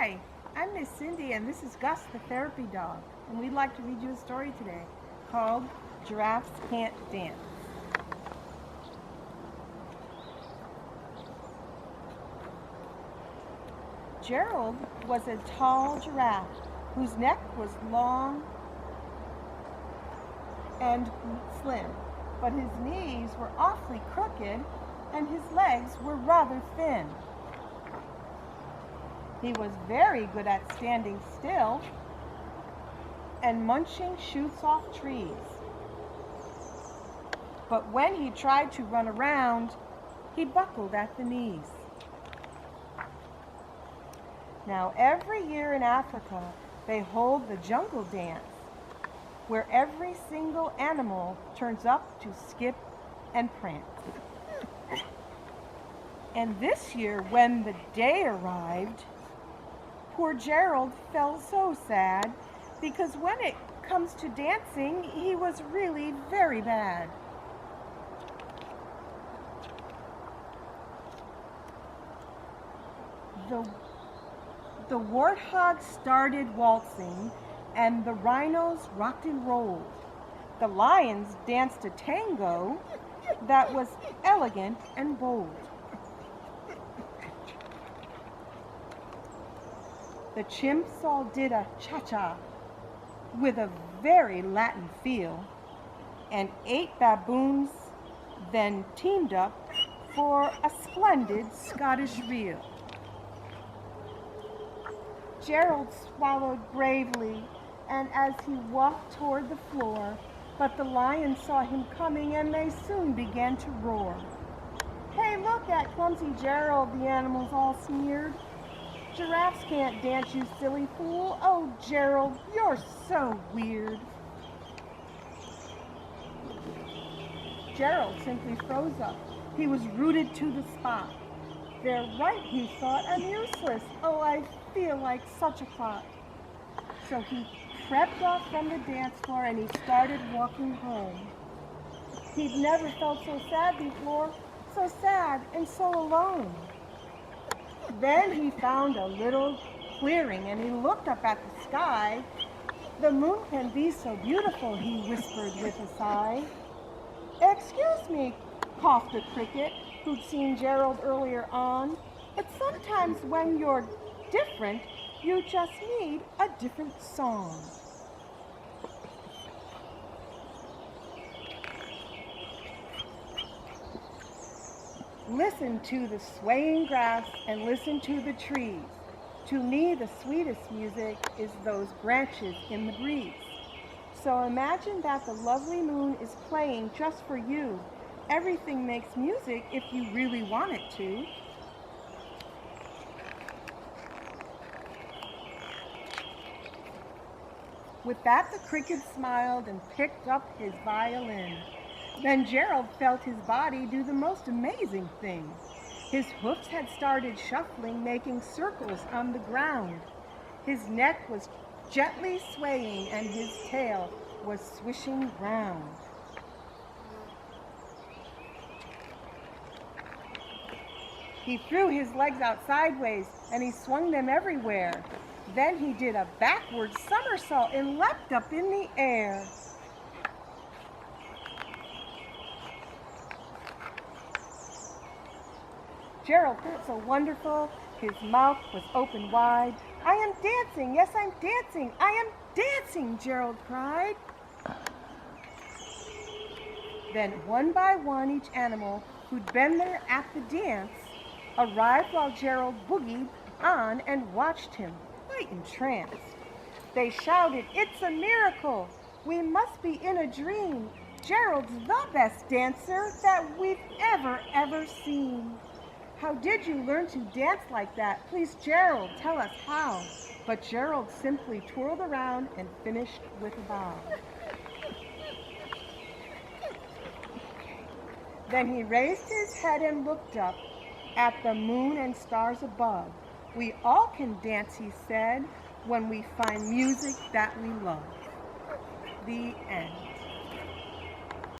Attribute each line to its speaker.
Speaker 1: Hi, I'm Miss Cindy and this is Gus the therapy dog, and we'd like to read you a story today called Giraffes Can't Dance. Gerald was a tall giraffe whose neck was long and slim, but his knees were awfully crooked and his legs were rather thin. He was very good at standing still and munching shoots off trees. But when he tried to run around, he buckled at the knees. Now, every year in Africa, they hold the jungle dance, where every single animal turns up to skip and prance. And this year, when the day arrived, poor Gerald felt so sad because when it comes to dancing, he was really very bad. The warthog started waltzing and the rhinos rocked and rolled. The lions danced a tango that was elegant and bold. The chimps all did a cha-cha with a very Latin feel, and 8 baboons then teamed up for a splendid Scottish reel. Gerald swallowed bravely, and as he walked toward the floor, but the lions saw him coming and they soon began to roar. "Hey, look at clumsy Gerald," the animals all sneered. "Giraffes can't dance, you silly fool. Oh, Gerald, you're so weird." Gerald simply froze up. He was rooted to the spot. "They're right," he thought. "I'm useless. Oh, I feel like such a clot." So he crept off from the dance floor and he started walking home. He'd never felt so sad before, so sad and so alone. Then he found a little clearing and he looked up at the sky. "The moon can be so beautiful," he whispered with a sigh. "Excuse me," coughed a cricket who'd seen Gerald earlier on, "but sometimes when you're different, you just need a different song." Listen to the swaying grass and listen to the trees. To me, the sweetest music is those branches in the breeze. So imagine that the lovely moon is playing just for you. Everything makes music if you really want it to. With that, the cricket smiled and picked up his violin. Then Gerald felt his body do the most amazing thing. His hoofs had started shuffling, making circles on the ground. His neck was gently swaying and his tail was swishing round. He threw his legs out sideways and he swung them everywhere. Then he did a backward somersault and leapt up in the air. Gerald felt so wonderful, his mouth was open wide. "I am dancing, yes, I'm dancing, I am dancing," Gerald cried. Then one by one, each animal who'd been there at the dance arrived while Gerald boogied on and watched him, quite entranced. They shouted, "It's a miracle! We must be in a dream! Gerald's the best dancer that we've ever seen! How did you learn to dance like that? Please, Gerald, tell us how." But Gerald simply twirled around and finished with a bow. Then he raised his head and looked up at the moon and stars above. "We all can dance," he said, "when we find music that we love." The end.